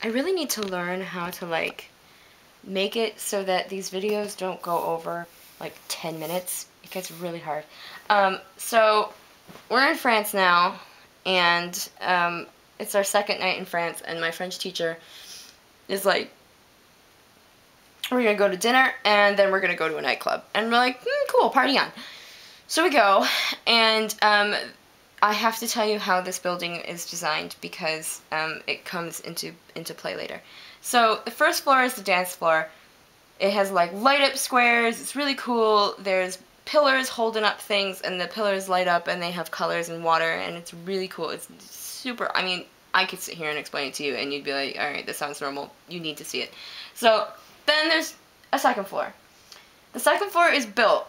I really need to learn how to, like, make it so that these videos don't go over, like, 10 minutes. It gets really hard. So, we're in France now, and, it's our second night in France, and my French teacher is like, we're gonna go to dinner, and then we're gonna go to a nightclub. And we're like, cool, party on. So we go, and, I have to tell you how this building is designed because it comes into play later. So the first floor is the dance floor. It has like light up squares. It's really cool. There's pillars holding up things, and the pillars light up, and they have colors and water, and it's really cool. It's super. I mean, I could sit here and explain it to you, and you'd be like, all right, this sounds normal. You need to see it. So then there's a second floor. The second floor is built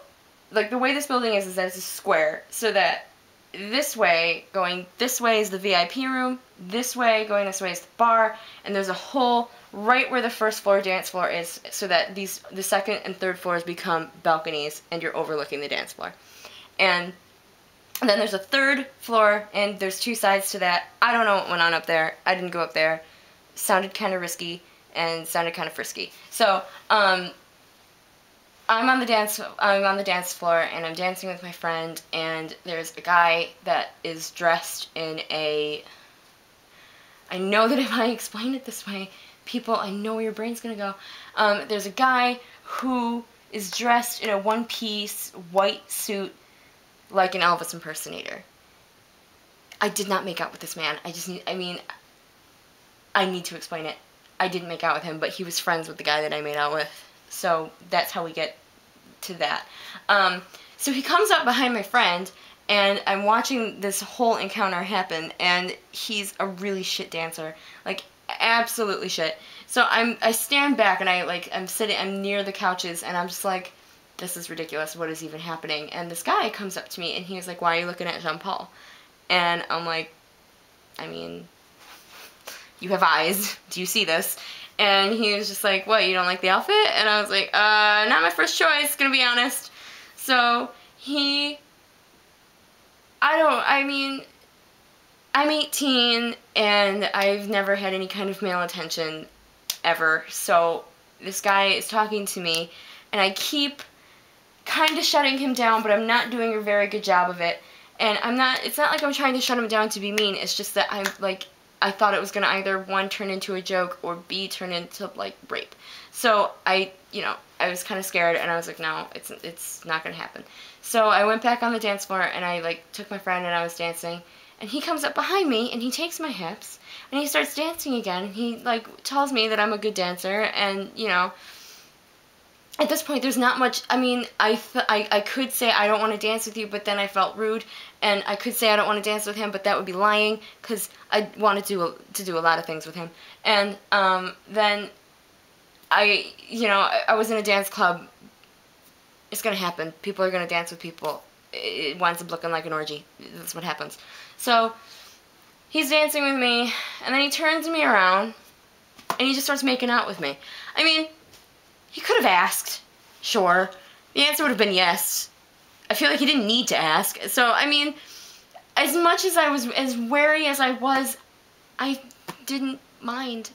like the way this building is that it's a square, so that this way, going this way is the VIP room, this way, going this way is the bar, and there's a hole right where the first floor dance floor is, so that the second and third floors become balconies, and you're overlooking the dance floor. And then there's a third floor, and there's two sides to that. I don't know what went on up there. I didn't go up there. Sounded kind of risky, and sounded kind of frisky. So, I'm on the dance floor, and I'm dancing with my friend, and there's a guy that is dressed in a, I know that if I explain it this way, people, I know where your brain's gonna go. There's a guy who is dressed in a one-piece white suit like an Elvis impersonator. I did not make out with this man. I need to explain it. I didn't make out with him, but he was friends with the guy that I made out with. So that's how we get to that. So he comes up behind my friend, and I'm watching this whole encounter happen, and he's a really shit dancer. Like, absolutely shit. So I stand back, and I'm near the couches, and I'm just like, this is ridiculous. What is even happening? And this guy comes up to me, and he was like, why are you looking at Jean-Paul? And I'm like, I mean, you have eyes. Do you see this? And he was just like, what, you don't like the outfit? And I was like, not my first choice, gonna be honest. So I'm 18, and I've never had any kind of male attention, ever. So this guy is talking to me, and I keep kind of shutting him down, but I'm not doing a very good job of it. And it's not like I'm trying to shut him down to be mean, it's just that I thought it was going to either, one, turn into a joke, or B, turn into, like, rape. So I was kind of scared, and I was like, no, it's not going to happen. So I went back on the dance floor, and I, like, took my friend, and I was dancing, and he comes up behind me, and he takes my hips, and he starts dancing again, and he, like, tells me that I'm a good dancer, and, you know, at this point, there's not much. I mean, I could say I don't want to dance with you, but then I felt rude, and I could say I don't want to dance with him, but that would be lying, because I wanted to do a lot of things with him. And then I was in a dance club. It's gonna happen. People are gonna dance with people. It winds up looking like an orgy. That's what happens. So he's dancing with me, and then he turns me around, and he just starts making out with me. I mean, he could have asked, sure. The answer would have been yes. I feel like he didn't need to ask. So, I mean, as much as I was, as wary as I was, I didn't mind.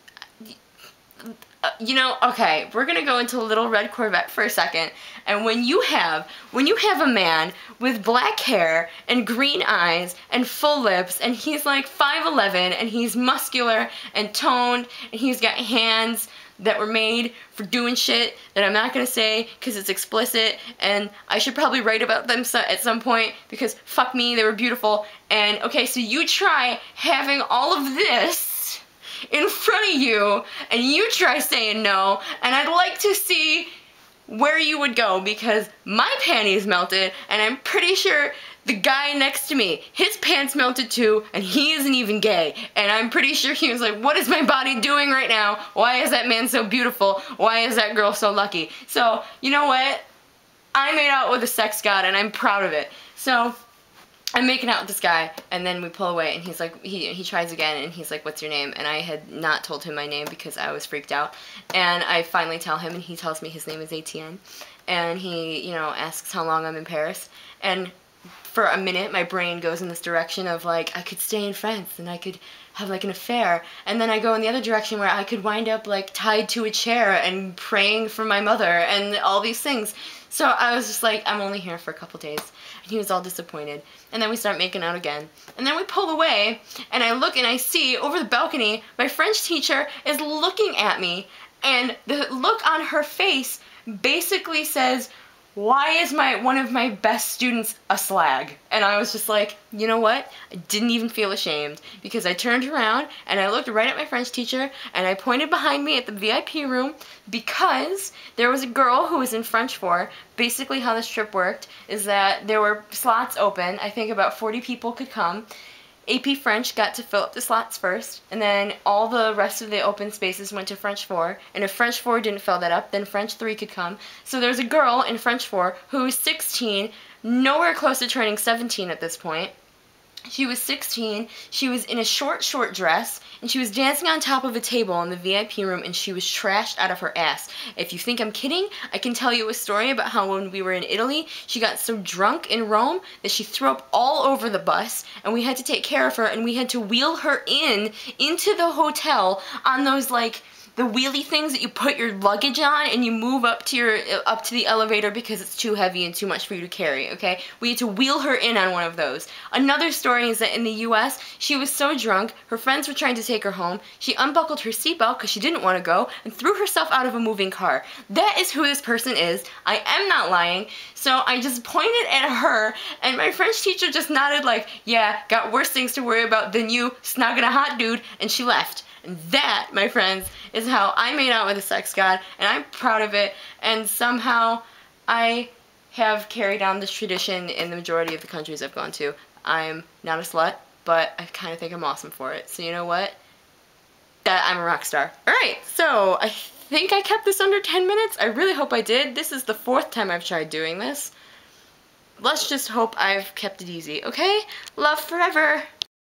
Okay, we're gonna go into a little red Corvette for a second, and when you have a man with black hair and green eyes and full lips, and he's like 5'11", and he's muscular and toned, and he's got hands that were made for doing shit that I'm not gonna say because it's explicit, and I should probably write about them at some point because fuck me, they were beautiful. And okay, so you try having all of this in front of you, and you try saying no, and I'd like to see where you would go, because my panties melted, and I'm pretty sure the guy next to me, his pants melted too, and he isn't even gay, and I'm pretty sure he was like, what is my body doing right now? Why is that man so beautiful? Why is that girl so lucky? So, you know what? I made out with a sex god, and I'm proud of it. So, I'm making out with this guy, and then we pull away, and he's like, he tries again, and he's like, what's your name? And I had not told him my name because I was freaked out, and I finally tell him, and he tells me his name is Etienne, and he, asks how long I'm in Paris, and for a minute, my brain goes in this direction of, like, I could stay in France and I could have, like, an affair. And then I go in the other direction where I could wind up, like, tied to a chair and praying for my mother and all these things. So I was just like, I'm only here for a couple days. And he was all disappointed. And then we start making out again. And then we pull away, and I look and I see over the balcony, my French teacher is looking at me. And the look on her face basically says, why is one of my best students a slag? And I was just like, you know what? I didn't even feel ashamed, because I turned around and I looked right at my French teacher and I pointed behind me at the VIP room, because there was a girl who was in French 4. Basically how this trip worked is that there were slots open. I think about 40 people could come. AP French got to fill up the slots first, and then all the rest of the open spaces went to French 4, and if French 4 didn't fill that up, then French 3 could come. So there's a girl in French 4 who was 16, nowhere close to turning 17 at this point. She was 16, she was in a short dress, and she was dancing on top of a table in the VIP room, and she was trashed out of her ass. If you think I'm kidding, I can tell you a story about how when we were in Italy, she got so drunk in Rome that she threw up all over the bus, and we had to take care of her, and we had to wheel her into the hotel on those, like, the wheelie things that you put your luggage on and you move up to the elevator because it's too heavy and too much for you to carry, okay? We had to wheel her in on one of those. Another story is that in the US, she was so drunk, her friends were trying to take her home, she unbuckled her seatbelt because she didn't want to go and threw herself out of a moving car. That is who this person is. I am not lying. So I just pointed at her, and my French teacher just nodded like, yeah, got worse things to worry about than you snogging a hot dude, and she left. And that, my friends, is how I made out with a sex god, and I'm proud of it, and somehow I have carried on this tradition in the majority of the countries I've gone to. I'm not a slut, but I kind of think I'm awesome for it. So you know what? I'm a rock star. Alright, so I think I kept this under 10 minutes. I really hope I did. This is the 4th time I've tried doing this. Let's just hope I've kept it easy, okay? Love forever!